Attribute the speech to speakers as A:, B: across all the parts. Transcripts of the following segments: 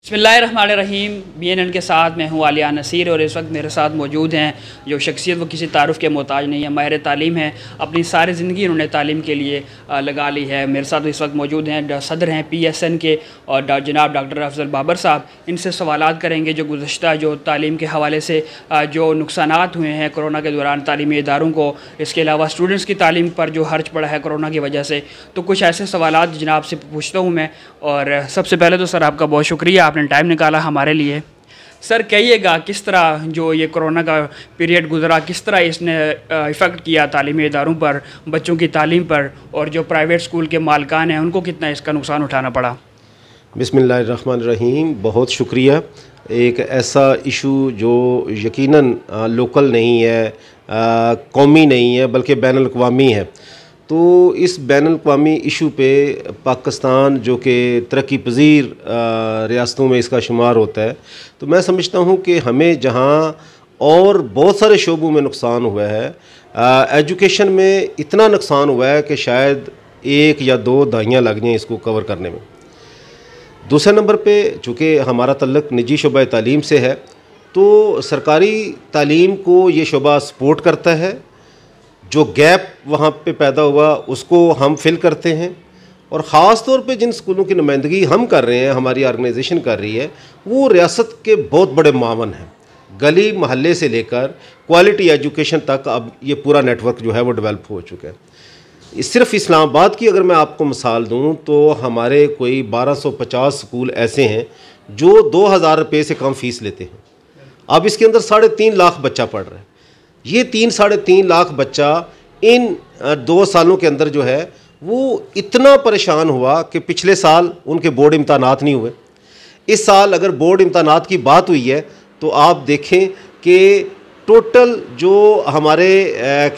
A: बिस्मिल्लाहिर्रहमानिर्रहीम। BNN के साथ मैं हूँ आलिया नसीर और इस वक्त मेरे साथ मौजूद हैं जो शख्सियत वो किसी तारुफ़ के मोहताज नहीं है, माहिर तालीम है। अपनी सारी ज़िंदगी उन्होंने तालीम के लिए लगा ली है। मेरे साथ इस वक्त मौजूद हैं सदर हैं PSN के और जनाब डॉक्टर अफजल बाबर साहब। इनसे सवालात करेंगे जो गुज़श्ता जो तालीम के हवाले से जो नुकसानात हुए हैं कोरोना के दौरान तालीमी इदारों को, इसके अलावा स्टूडेंट्स की तालीम पर जो हर्ज पड़ा है कोरोना की वजह से। तो कुछ ऐसे सवालात जनाब से पूछता हूँ मैं। और सबसे पहले तो सर आपका बहुत शुक्रिया, आपने टाइम निकाला हमारे लिए। सर कहिएगा किस तरह जो ये कोरोना का पीरियड गुजरा, किस तरह इसने इफ़ेक्ट किया तालीमी इदारों पर, बच्चों की तालीम पर, और जो प्राइवेट स्कूल के मालिकान हैं उनको कितना इसका नुकसान उठाना पड़ा।
B: बिस्मिल्लाहिर्रहमानिर्रहीम। बहुत शुक्रिया। एक ऐसा इशू जो यकीनन लोकल नहीं है, कौमी नहीं है, बल्कि बैनुल अक़वामी है। तो इस बैनुल अक़वामी इशू पे पाकिस्तान जो कि तरक्की पज़ीर रियासतों में इसका शुमार होता है, तो मैं समझता हूँ कि हमें जहाँ और बहुत सारे शोबों में नुकसान हुआ है, एजुकेशन में इतना नुकसान हुआ है कि शायद 1 या 2 दहाइयाँ लग जाएँ इसको कवर करने में। दूसरे नंबर पे चूँकि हमारा तल्लुक़ निजी शोबा तालीम से है, तो सरकारी तालीम को ये शोबा सपोर्ट करता है। जो गैप वहाँ पे पैदा हुआ उसको हम फिल करते हैं, और ख़ास तौर पे जिन स्कूलों की नुमाइंदगी हम कर रहे हैं, हमारी ऑर्गेनाइजेशन कर रही है, वो रियासत के बहुत बड़े मावन हैं। गली महल्ले से लेकर क्वालिटी एजुकेशन तक अब ये पूरा नेटवर्क जो है वो डेवलप हो चुका है। सिर्फ इस्लामाबाद की अगर मैं आपको मिसाल दूँ तो हमारे कोई 1250 स्कूल ऐसे हैं जो 2000 रुपये से कम फ़ीस लेते हैं। अब इसके अंदर 3.5 लाख बच्चा पढ़ रहा है। ये 3-3.5 लाख बच्चा इन 2 सालों के अंदर जो है वो इतना परेशान हुआ कि पिछले साल उनके बोर्ड इम्तहानात नहीं हुए। इस साल अगर बोर्ड इम्तहानात की बात हुई है तो आप देखें कि टोटल जो हमारे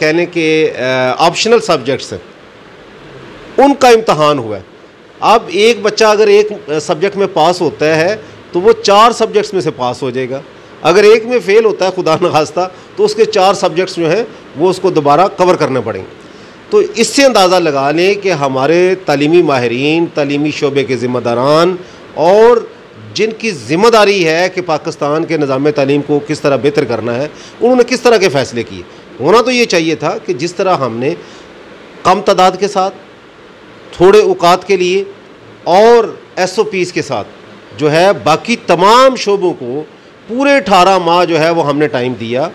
B: कहने के ऑप्शनल सब्जेक्ट्स हैं उनका इम्तहान हुआ है। अब एक बच्चा अगर एक सब्जेक्ट में पास होता है तो वो 4 सब्जेक्ट्स में से पास हो जाएगा। अगर एक में फ़ेल होता है खुदा न खास्ता तो उसके 4 सब्जेक्ट्स जो हैं वो उसको दोबारा कवर करने पड़ेंगे। तो इससे अंदाज़ा लगा लें कि हमारे तालीमी माहिरीन, तालीमी शोबे के ज़िम्मेदारान और जिनकी ज़िम्मेदारी है कि पाकिस्तान के निज़ाम तालीम को किस तरह बेहतर करना है, उन्होंने किस तरह के फ़ैसले किए। होना तो ये चाहिए था कि जिस तरह हमने कम तादाद के साथ, थोड़े औकात के लिए और SOPs के साथ जो है बाकी तमाम शोबों को पूरे 18 माह जो है वो हमने टाइम दिया।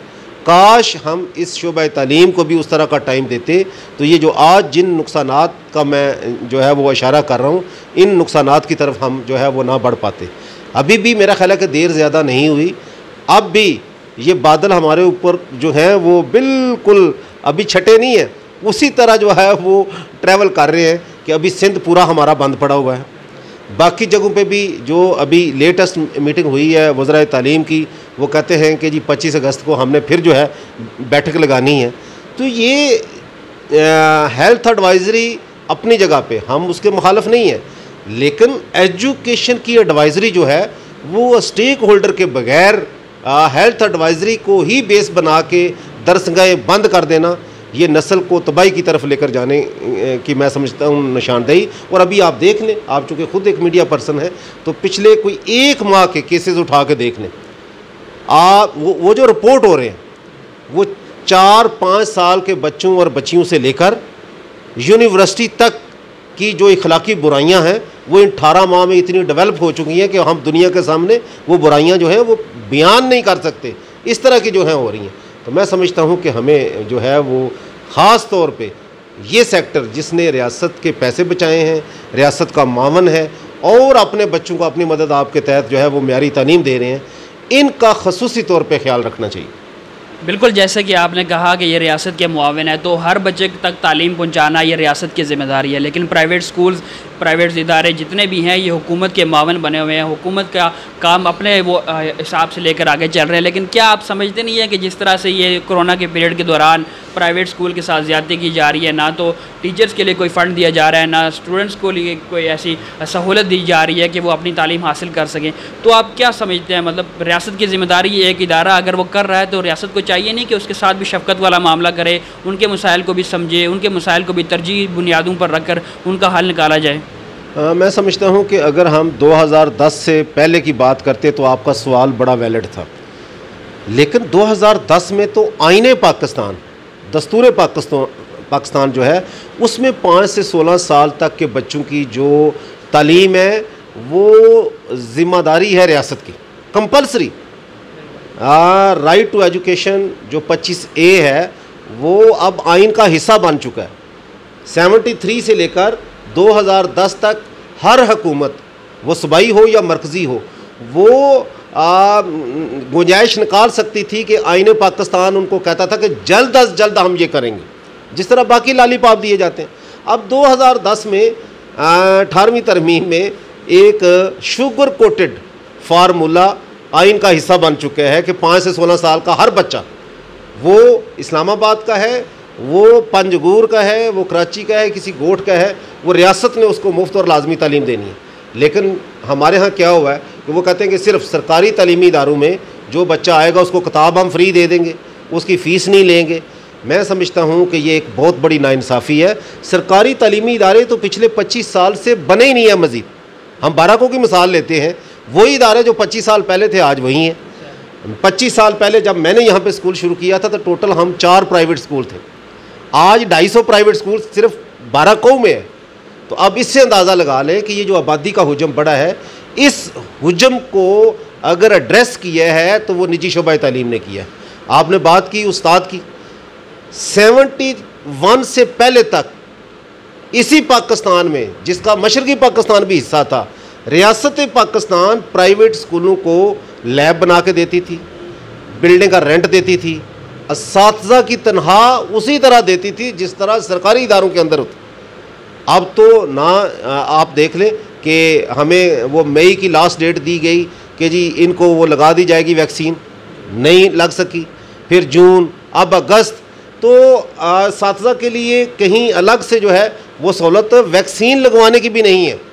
B: काश हम इस शोबा तालीम को भी उस तरह का टाइम देते तो ये जो आज जिन नुकसानात का मैं जो है वो इशारा कर रहा हूँ, इन नुकसानात की तरफ हम जो है वो ना बढ़ पाते। अभी भी मेरा ख्याल है कि देर ज़्यादा नहीं हुई। अब भी ये बादल हमारे ऊपर जो हैं वो बिल्कुल अभी छटे नहीं है, उसी तरह जो है वो ट्रैवल कर रहे हैं कि अभी सिंध पूरा हमारा बंद पड़ा हुआ है। बाकी जगहों पे भी जो अभी लेटेस्ट मीटिंग हुई है वज़राए तालीम की, वो कहते हैं कि जी 25 अगस्त को हमने फिर जो है बैठक लगानी है। तो ये हेल्थ एडवाइज़री अपनी जगह पे हम उसके मुखालिफ नहीं है, लेकिन एजुकेशन की एडवाइज़री जो है वो स्टेक होल्डर के बगैर हेल्थ एडवाइज़री को ही बेस बना के दरसगाहें बंद कर देना, ये नस्ल को तबाही की तरफ लेकर जाने की मैं समझता हूँ निशानदेही। और अभी आप देख लें, आप चूँकि ख़ुद एक मीडिया पर्सन है, तो पिछले कोई 1 माह के केसेस उठा के देख लें आप, वो जो रिपोर्ट हो रहे हैं वो 4-5 साल के बच्चों और बच्चियों से लेकर यूनिवर्सिटी तक की जो इखलाकी बुराइयां हैं वो इन 18 माह में इतनी डेवलप हो चुकी हैं कि हम दुनिया के सामने वो बुराइयां जो हैं वो बयान नहीं कर सकते, इस तरह की जो हैं हो रही हैं। तो मैं समझता हूँ कि हमें जो है वो ख़ास तौर पे ये सेक्टर जिसने रियासत के पैसे बचाए हैं, रियासत का मावन है और अपने बच्चों को अपनी मदद आपके तहत जो है वो म्यारी तालीम दे रहे हैं, इनका ख़ुसूसी तौर पे ख्याल रखना चाहिए।
A: बिल्कुल, जैसे कि आपने कहा कि ये रियासत के मुआविन है, तो हर बच्चे तक तालीम पहुंचाना ये रियासत की ज़िम्मेदारी है। लेकिन प्राइवेट स्कूल्स, प्राइवेट इदारे जितने भी हैं ये हुकूमत के मुआविन बने हुए हैं, हुकूमत का काम अपने वो हिसाब से लेकर आगे चल रहे हैं। लेकिन क्या आप समझते नहीं है कि जिस तरह से ये कोरोना के पीरियड के दौरान प्राइवेट स्कूल के साथ ज़्यादती की जा रही है, ना तो टीचर्स के लिए कोई फ़ंड दिया जा रहा है, ना स्टूडेंट्स को लिए कोई ऐसी सहूलत दी जा रही है कि वो अपनी तालीम हासिल कर सकें, तो आप क्या समझते हैं? मतलब रियासत की ज़िम्मेदारी एक इदारा अगर वो कर रहा है तो रियासत को चाहिए नहीं कि उसके साथ भी शफ़क़त वाला मामला करे, उनके मसाइल को भी समझे, उनके मसाइल को भी तरजीह बुनियादों पर रख कर उनका हल निकाला जाए?
B: मैं समझता हूँ कि अगर हम 2010 से पहले की बात करते तो आपका सवाल बड़ा वैलिड था, लेकिन 2010 में तो आईने पाकिस्तान, दस्तूर पाकिस्तान जो है उसमें 5 से 16 साल तक के बच्चों की जो तालीम है वो ज़िम्मेदारी है रियासत की, कंपलसरी। राइट टू एजुकेशन जो 25A है वो अब आइन का हिस्सा बन चुका है। 73 से लेकर 2010 तक हर हुकूमत, वो सूबाई हो या मरकज़ी हो, वो गुंजाइश निकाल सकती थी कि आइन पाकिस्तान उनको कहता था कि जल्द अज जल्द हम ये करेंगे, जिस तरह बाकी लालीपाप दिए जाते हैं। अब 2010 में 18वीं तरमीम में एक शुगर कोटेड फार्मूला आइन का हिस्सा बन चुके हैं कि 5 से 16 साल का हर बच्चा, वो इस्लामाबाद का है, वो पंजगूर का है, वो कराची का है, किसी गोट का है, वो रियासत ने उसको मुफ्त और लाजमी तालीम देनी है। लेकिन हमारे यहाँ क्या हुआ है कि वो कहते हैं कि सिर्फ सरकारी तालीमी इदारों में जो बच्चा आएगा उसको किताब हम फ्री दे देंगे, उसकी फ़ीस नहीं लेंगे। मैं समझता हूँ कि ये एक बहुत बड़ी नाइंसाफ़ी है। सरकारी तालीमी इदारे तो पिछले 25 साल से बने ही नहीं है। मज़ीद हम बाराकों की मिसाल लेते हैं, वही इदारे जो 25 साल पहले थे आज वही हैं। 25 साल पहले जब मैंने यहाँ पे स्कूल शुरू किया था तो टोटल हम 4 प्राइवेट स्कूल थे, आज 250 प्राइवेट स्कूल सिर्फ बाराकों में है। तो अब इससे अंदाज़ा लगा लें कि ये जो आबादी का हुजम बढ़ा है, इस हुजम को अगर एड्रेस किया है तो वो निजी शोबा तालीम ने किया है। आपने बात की उस्ताद की, 71 से पहले तक इसी पाकिस्तान में, जिसका मशरक़ी पाकिस्तान भी हिस्सा था, रियासत पाकिस्तान प्राइवेट स्कूलों को लैब बना के देती थी, बिल्डिंग का रेंट देती थी, असातिज़ा की तनख्वाह उसी तरह देती थी जिस तरह सरकारी इदारों के अंदर होती। अब तो ना आप देख लें कि हमें वो मई की लास्ट डेट दी गई कि जी इनको वो लगा दी जाएगी वैक्सीन, नहीं लग सकी, फिर जून, अब अगस्त। तो असातिज़ा के लिए कहीं अलग से जो है वो सहूलत वैक्सीन लगवाने की भी नहीं है।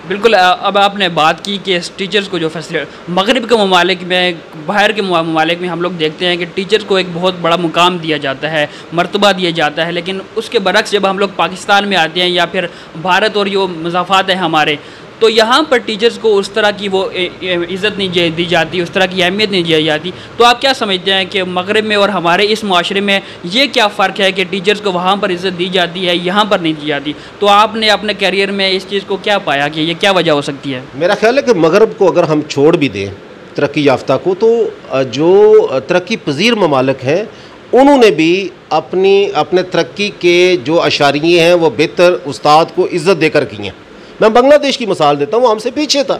A: बिल्कुल। अब आपने बात की कि टीचर्स को जो फैसिलिटी मगरिब के ममालिक में, बाहर के ममालिक में हम लोग देखते हैं कि टीचर्स को एक बहुत बड़ा मुकाम दिया जाता है, मर्तबा दिया जाता है, लेकिन उसके बरक्स जब हम लोग पाकिस्तान में आते हैं या फिर भारत और जो मज़ाफ़ात हैं हमारे, तो यहाँ पर टीचर्स को उस तरह की वो इज़्ज़त नहीं दी जाती, उस तरह की अहमियत नहीं दी जाती। तो आप क्या समझते हैं कि मगरिब में और हमारे इस माशरे में ये क्या फ़र्क है कि टीचर्स को वहाँ पर इज़्ज़त दी जाती है, यहाँ पर नहीं दी जाती? तो आपने अपने करियर में इस चीज़ को क्या पाया कि ये क्या वजह हो सकती है?
B: मेरा ख्याल है कि मगरब को अगर हम छोड़ भी दें तरक्की याफ्ता को, तो जो तरक्की पजीर ममालिक हैं उन्होंने भी अपने तरक्की के जो अशारिये हैं वो बेहतर उस्ताद को इज़्ज़त देकर की हैं। मैं बांग्लादेश की मिसाल देता हूँ, वो हमसे पीछे था,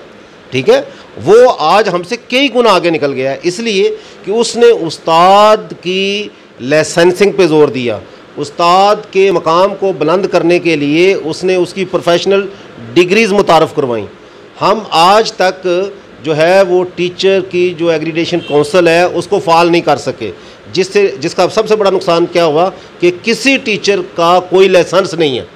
B: ठीक है, वो आज हमसे कई गुना आगे निकल गया है, इसलिए कि उसने उस्ताद की लाइसेंसिंग पे ज़ोर दिया, उस्ताद के मकाम को बुलंद करने के लिए उसने उसकी प्रोफेशनल डिग्रीज़ मुतारफ़ करवाई। हम आज तक जो है वो टीचर की जो एग्रीडेशन काउंसिल है उसको फ़ाल नहीं कर सके, जिसका सबसे बड़ा नुकसान क्या हुआ कि किसी टीचर का कोई लाइसेंस नहीं है।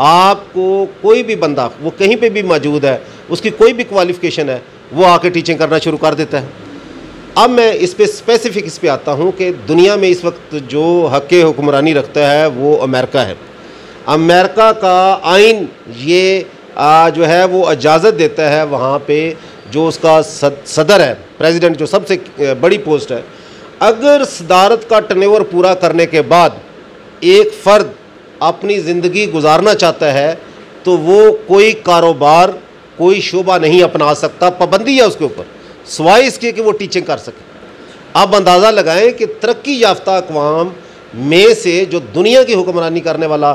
B: आपको कोई भी बंदा, वो कहीं पे भी मौजूद है, उसकी कोई भी क्वालिफ़िकेशन है, वो आके टीचिंग करना शुरू कर देता है। अब मैं इस पे स्पेसिफिक इस पे आता हूँ कि दुनिया में इस वक्त जो हक़ हुक्मरानी रखता है वो अमेरिका है। अमेरिका का आइन ये जो है वो इजाज़त देता है, वहाँ पे जो उसका सदर है, प्रेसिडेंट, जो सबसे बड़ी पोस्ट है, अगर सदारत का टर्नओवर पूरा करने के बाद एक फ़र्द अपनी ज़िंदगी गुजारना चाहता है तो वो कोई कारोबार, कोई शोबा नहीं अपना सकता, पाबंदी है उसके ऊपर, सिवाय इसके कि वो टीचिंग कर सके। अब अंदाज़ा लगाएं कि तरक्की याफ्ता अक़वाम में से जो दुनिया की हुक्मरानी करने वाला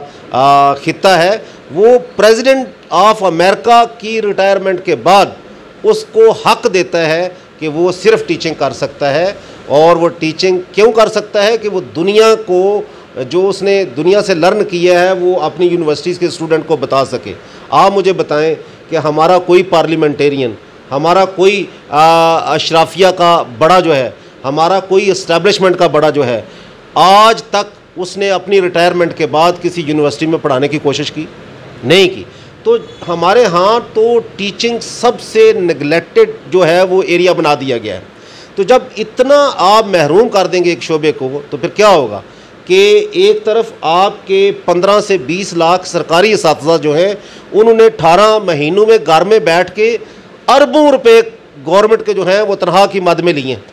B: ख़ित्ता है, वो प्रेसिडेंट ऑफ अमेरिका की रिटायरमेंट के बाद उसको हक़ देता है कि वो सिर्फ़ टीचिंग कर सकता है। और वो टीचिंग क्यों कर सकता है कि वो दुनिया को, जो उसने दुनिया से लर्न किया है, वो अपनी यूनिवर्सिटीज़ के स्टूडेंट को बता सके। आप मुझे बताएं कि हमारा कोई पार्लियामेंटेरियन, हमारा कोई अशराफिया का बड़ा जो है, हमारा कोई इस्टेब्लिशमेंट का बड़ा जो है, आज तक उसने अपनी रिटायरमेंट के बाद किसी यूनिवर्सिटी में पढ़ाने की कोशिश की नहीं की। तो हमारे यहाँ तो टीचिंग सबसे नेगलेक्टेड जो है वो एरिया बना दिया गया है। तो जब इतना आप महरूम कर देंगे एक शोबे को, तो फिर क्या होगा कि एक तरफ आपके 15 से 20 लाख सरकारी असातिज़ा जो हैं उन्होंने 18 महीनों में घर में बैठ के अरबों रुपए गवर्नमेंट के जो हैं वो तनख्वाह की मद में लिए हैं।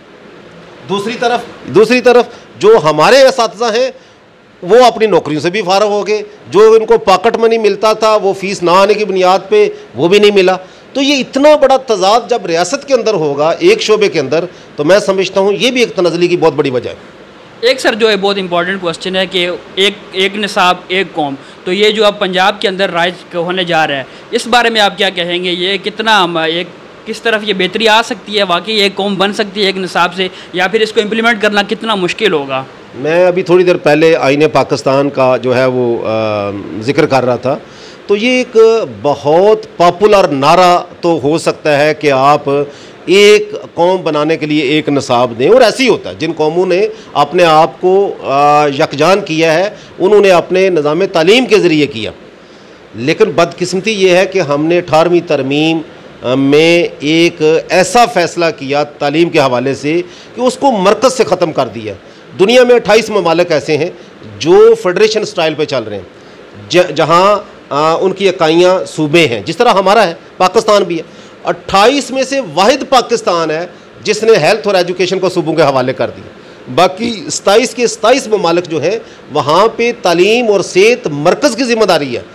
B: दूसरी तरफ जो हमारे असातिज़ा हैं वो अपनी नौकरियों से भी फारग हो गए, जो इनको पॉकेट मनी मिलता था वो फीस ना आने की बुनियाद पे वो भी नहीं मिला। तो ये इतना बड़ा तजाद जब रियासत के अंदर होगा एक शोबे के अंदर, तो मैं समझता हूँ ये भी एक तनज़ली की बहुत बड़ी वजह है।
A: एक सर जो है बहुत इंपॉर्टेंट क्वेश्चन है कि एक निसाब एक कौम, तो ये जो अब पंजाब के अंदर राइज होने जा रहा है, इस बारे में आप क्या कहेंगे? ये कितना किस तरफ ये बेहतरी आ सकती है? वाकई एक कौम बन सकती है एक निसाब से, या फिर इसको इम्प्लीमेंट करना कितना मुश्किल होगा?
B: मैं अभी थोड़ी देर पहले आईने पाकिस्तान का जो है वो जिक्र कर रहा था, तो ये एक बहुत पॉपुलर नारा तो हो सकता है कि आप एक कौम बनाने के लिए एक निसाब दें, और ऐसे ही होता है। जिन कौमों ने अपने आप को यकजान किया है उन्होंने अपने निज़ाम तालीम के ज़रिए किया, लेकिन बदकिस्मती ये है कि हमने 18वीं तरमीम में एक ऐसा फ़ैसला किया तालीम के हवाले से कि उसको मरकज़ से ख़त्म कर दिया। दुनिया में 28 ममालिक ऐसे हैं जो फेडरेशन स्टाइल पे चल रहे हैं, जहाँ उनकी इकाइयाँ सूबे हैं, जिस तरह हमारा है, पाकिस्तान भी है। 28 में से वाहिद पाकिस्तान है जिसने हेल्थ और एजुकेशन को सूबों के हवाले कर दिया। बाकी 27 के 27 ममालिक जो हैं वहाँ पे तालीम और सेहत मरकज़ की ज़िम्मेदारी है।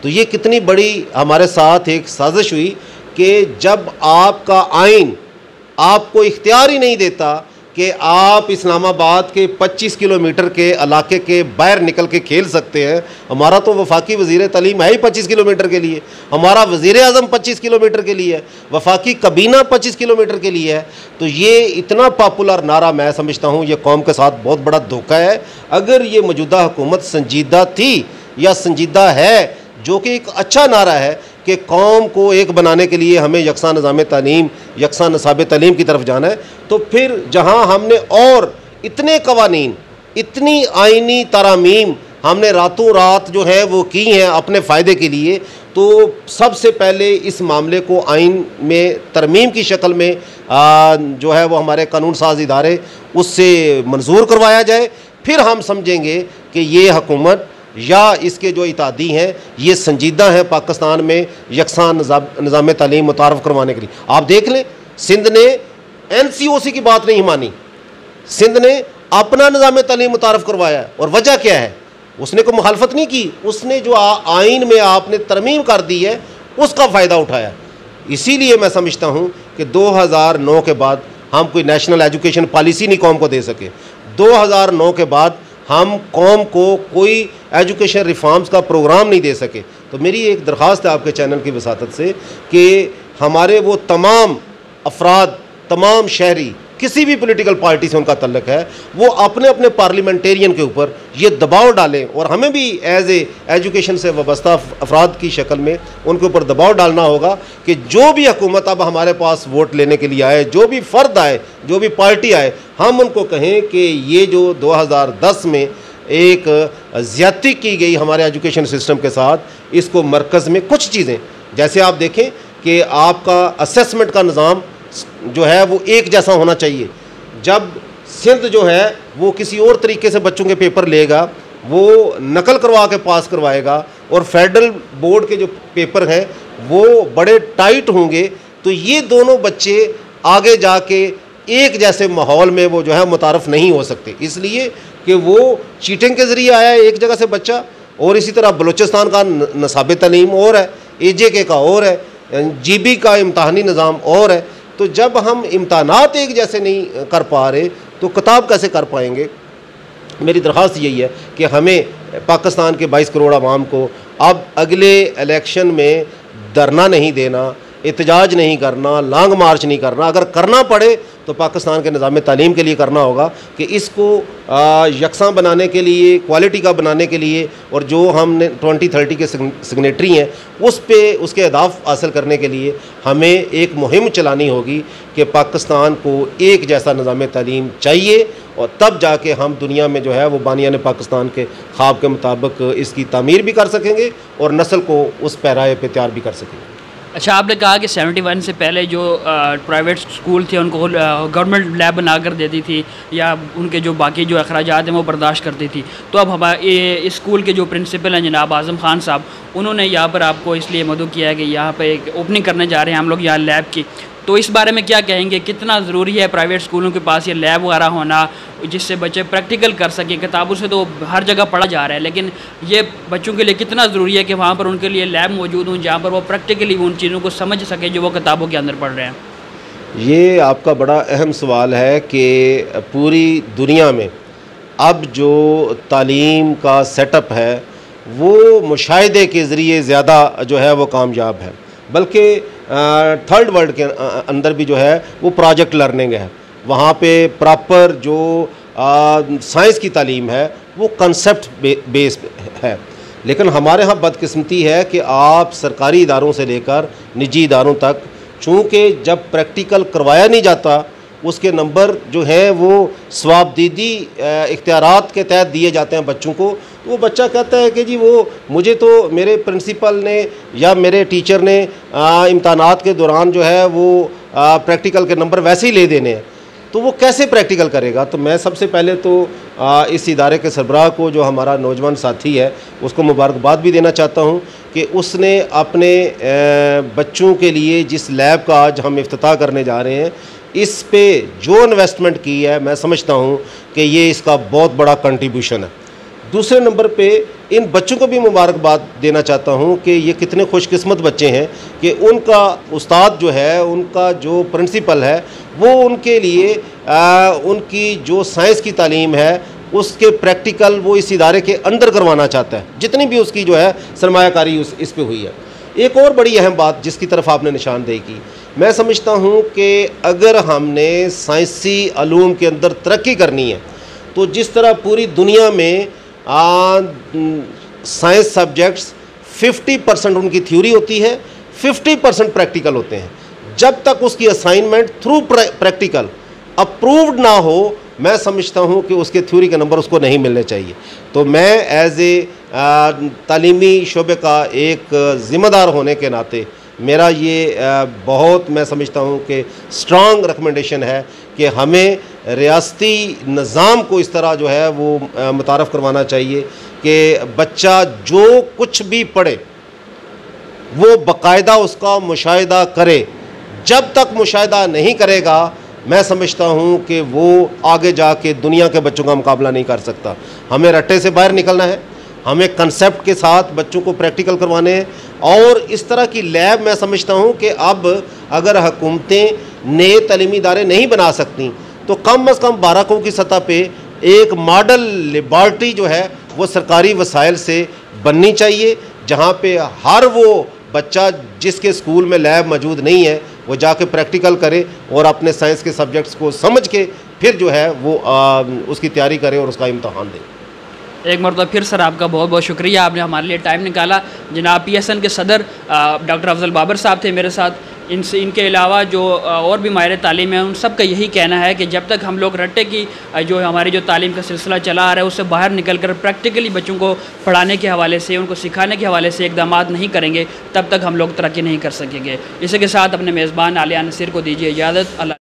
B: तो ये कितनी बड़ी हमारे साथ एक साजिश हुई कि जब आपका आइन आपको इख्तियार ही नहीं देता कि आप इस्लामाबाद के 25 किलोमीटर के इलाके के बाहर निकल के खेल सकते हैं। हमारा तो वफाकी वज़ीर तालीम है ही 25 किलोमीटर के लिए, हमारा वज़ीर आज़म 25 किलोमीटर के लिए है, वफाकी कबीना 25 किलोमीटर के लिए है। तो ये इतना पॉपुलर नारा मैं समझता हूँ ये कौम के साथ बहुत बड़ा धोखा है। अगर ये मौजूदा हुकूमत संजीदा थी या संजीदा है, जो कि एक अच्छा नारा है कि कौम को एक बनाने के लिए हमें यकसा निज़ाम तालीम, यकसा निसाब तालीम की तरफ जाना है, तो फिर जहां हमने और इतने कवानीन, इतनी आइनी तरामीम हमने रातों रात जो है वो की हैं अपने फ़ायदे के लिए, तो सबसे पहले इस मामले को आइन में तरमीम की शक्ल में जो है वो हमारे कानून साज इदारे उससे मंजूर करवाया जाए। फिर हम समझेंगे कि ये हुकूमत या इसके जो इतादी हैं ये संजीदा हैं पाकिस्तान में यकसा निज़ाम तालीम मुतारफ़ करवाने के लिए। आप देख लें, सिंध ने NCOC की बात नहीं मानी, सिंध ने अपना निज़ाम तालीम मुतारफ़ करवाया, और वजह क्या है? उसने कोई मुखालफत नहीं की, उसने जो आइन में आपने तरमीम कर दी है उसका फ़ायदा उठाया। इसीलिए मैं समझता हूँ कि 2009 के बाद हम कोई नेशनल एजुकेशन पॉलिसी नहीं कौम को दे सके। 2009 के बाद हम कौम को कोई एजुकेशन रिफॉर्म्स का प्रोग्राम नहीं दे सके। तो मेरी एक दरख्वास्त है आपके चैनल की वसातत से कि हमारे वो तमाम अफराद, तमाम शहरी, किसी भी पॉलिटिकल पार्टी से उनका तल्लुक़ है, वो अपने अपने पार्लियामेंटेरियन के ऊपर ये दबाव डालें, और हमें भी एज एजुकेशन से वाबस्ता अफराद की शक्ल में उनके ऊपर दबाव डालना होगा कि जो भी हुकूमत अब हमारे पास वोट लेने के लिए आए, जो भी फ़र्द आए, जो भी पार्टी आए, हम उनको कहें कि ये जो 2010 में एक ज़्यादती की गई हमारे एजुकेशन सिस्टम के साथ, इसको मरकज़ में कुछ चीज़ें, जैसे आप देखें कि आपका असेसमेंट का निज़ाम जो है वो एक जैसा होना चाहिए। जब सिंध जो है वो किसी और तरीके से बच्चों के पेपर लेगा, वो नकल करवा के पास करवाएगा, और फेडरल बोर्ड के जो पेपर हैं वो बड़े टाइट होंगे, तो ये दोनों बच्चे आगे जाके एक जैसे माहौल में वो जो है मुतारफ़ नहीं हो सकते, इसलिए कि वो चीटिंग के ज़रिए आया है एक जगह से बच्चा। और इसी तरह बलूचिस्तान का निसाब तालीम और है, AJK का और है, GB का इम्तहानी निज़ाम और है। तो जब हम इम्तहानात एक जैसे नहीं कर पा रहे तो किताब कैसे कर पाएंगे? मेरी दरख्वास्त यही है कि हमें पाकिस्तान के 22 करोड़ आवाम को अब अगले इलेक्शन में धरना नहीं देना, एहतजाज नहीं करना, लॉन्ग मार्च नहीं करना। अगर करना पड़े तो पाकिस्तान के निज़ाम तालीम के लिए करना होगा कि इसको यकसा बनाने के लिए, क्वालिटी का बनाने के लिए, और जो हमने 2030 के सिग्नेटरी हैं उस पे उसके अहदाफ हासिल करने के लिए हमें एक मुहिम चलानी होगी कि पाकिस्तान को एक जैसा निज़ाम तालीम चाहिए, और तब जाके हम दुनिया में जो है वो बानियान पाकिस्तान के ख्वाब के मुताबिक इसकी तामीर भी कर सकेंगे और नस्ल को उस पैराए पे तैयार भी कर सकेंगे।
A: अच्छा, आपने कहा कि 71 से पहले जो प्राइवेट स्कूल थे उनको गवर्नमेंट लैब बना कर देती थी या उनके जो बाकी जो अखराजात हैं वो बर्दाश्त करती थी। तो अब इस स्कूल के जो प्रिंसिपल हैं जनाब आज़म ख़ान साहब, उन्होंने यहाँ पर आपको इसलिए मदऊ किया है कि यहाँ पर एक ओपनिंग करने जा रहे हैं हम लोग यहाँ लैब की। तो इस बारे में क्या कहेंगे, कितना ज़रूरी है प्राइवेट स्कूलों के पास ये लैब वगैरह होना, जिससे बच्चे प्रैक्टिकल कर सकें? किताबों से तो हर जगह पढ़ा जा रहा है, लेकिन ये बच्चों के लिए कितना ज़रूरी है कि वहाँ पर उनके लिए लैब मौजूद हों जहाँ पर वो प्रैक्टिकली उन चीज़ों को समझ सकें जो वो किताबों के अंदर पढ़ रहे हैं?
B: ये आपका बड़ा अहम सवाल है कि पूरी दुनिया में अब जो तालीम का सेटअप है वो मुशाहिदे के ज़रिए ज़्यादा जो है वो कामयाब है, बल्कि थर्ड वर्ल्ड के अंदर भी जो है वो प्रोजेक्ट लर्निंग है। वहाँ पे प्रॉपर जो साइंस की तालीम है वो कंसेप्ट बेस्ड है। लेकिन हमारे यहाँ बदकिस्मती है कि आप सरकारी इदारों से लेकर निजी इदारों तक, चूँकि जब प्रैक्टिकल करवाया नहीं जाता उसके नंबर जो है वो स्वाबदीदी इख्तियारात के तहत दिए जाते हैं बच्चों को। वो बच्चा कहता है कि जी वो मुझे तो मेरे प्रिंसिपल ने या मेरे टीचर ने इम्तहानात के दौरान जो है वो प्रैक्टिकल के नंबर वैसे ही ले देने हैं, तो वो कैसे प्रैक्टिकल करेगा? तो मैं सबसे पहले तो इस इदारे के सरबराह को, जो हमारा नौजवान साथी है, उसको मुबारकबाद भी देना चाहता हूँ कि उसने अपने बच्चों के लिए जिस लैब का आज हम इफ्तिताह करने जा रहे हैं इस पे जो इन्वेस्टमेंट की है, मैं समझता हूँ कि ये इसका बहुत बड़ा कंट्रीब्यूशन है। दूसरे नंबर पे इन बच्चों को भी मुबारकबाद देना चाहता हूँ कि ये कितने खुशकिस्मत बच्चे हैं कि उनका उस्ताद जो है, उनका जो प्रिंसिपल है, वो उनके लिए उनकी जो साइंस की तालीम है उसके प्रैक्टिकल वो इस इदारे के अंदर करवाना चाहता है, जितनी भी उसकी जो है सरमायाकारी इस पे हुई है। एक और बड़ी अहम बात जिसकी तरफ आपने निशानदेही की, मैं समझता हूँ कि अगर हमने साइंसी अलूम के अंदर तरक्की करनी है तो जिस तरह पूरी दुनिया में साइंस सब्जेक्ट्स 50% उनकी थ्योरी होती है, 50% प्रैक्टिकल होते हैं, जब तक उसकी असाइनमेंट थ्रू प्रैक्टिकल अप्रूव्ड ना हो, मैं समझता हूँ कि उसके थ्योरी के नंबर उसको नहीं मिलने चाहिए। तो मैं एज ए तालीमी शोबे का एक ज़िम्मेदार होने के नाते मेरा ये बहुत, मैं समझता हूँ कि स्ट्रॉन्ग रिकमेंडेशन है कि हमें रियासती निज़ाम को इस तरह जो है वो मुतारफ़ करवाना चाहिए कि बच्चा जो कुछ भी पढ़े वो बाकायदा उसका मुशाहिदा करे। जब तक मुशाहिदा नहीं करेगा, मैं समझता हूँ कि वो आगे जाके दुनिया के बच्चों का मुकाबला नहीं कर सकता। हमें रट्टे से बाहर निकलना है, हमें कंसेप्ट के साथ बच्चों को प्रैक्टिकल करवाने हैं। और इस तरह की लैब मैं समझता हूँ कि अब अगर हुकूमतें नए तालीमी इदारे नहीं बना सकती तो कम अज़ कम बाराकों की सतह पे एक मॉडल लेबॉर्ट्री जो है वो सरकारी वसाइल से बननी चाहिए, जहाँ पे हर वो बच्चा जिसके स्कूल में लैब मौजूद नहीं है वो जाके प्रैक्टिकल करे और अपने साइंस के सब्जेक्ट्स को समझ के फिर जो है वो उसकी तैयारी करे और उसका इम्तहान दे।
A: एक मरतबा फिर सर आपका बहुत बहुत शुक्रिया, आपने हमारे लिए टाइम निकाला। जनाब PSN के सदर डॉक्टर अफजल बाबर साहब थे मेरे साथ। इनके अलावा जो और भी माहिर तालीम है उन सब का यही कहना है कि जब तक हम लोग रट्टे की जो हमारी जो तालीम का सिलसिला चला आ रहा है उससे बाहर निकल कर प्रैक्टिकली बच्चों को पढ़ाने के हवाले से, उनको सिखाने के हवाले से इक़दाम नहीं करेंगे, तब तक हम लोग तरक्की नहीं कर सकेंगे। इसी के साथ अपने मेज़बान आलिया नसीर को दीजिए इजाज़त। अल्लाह।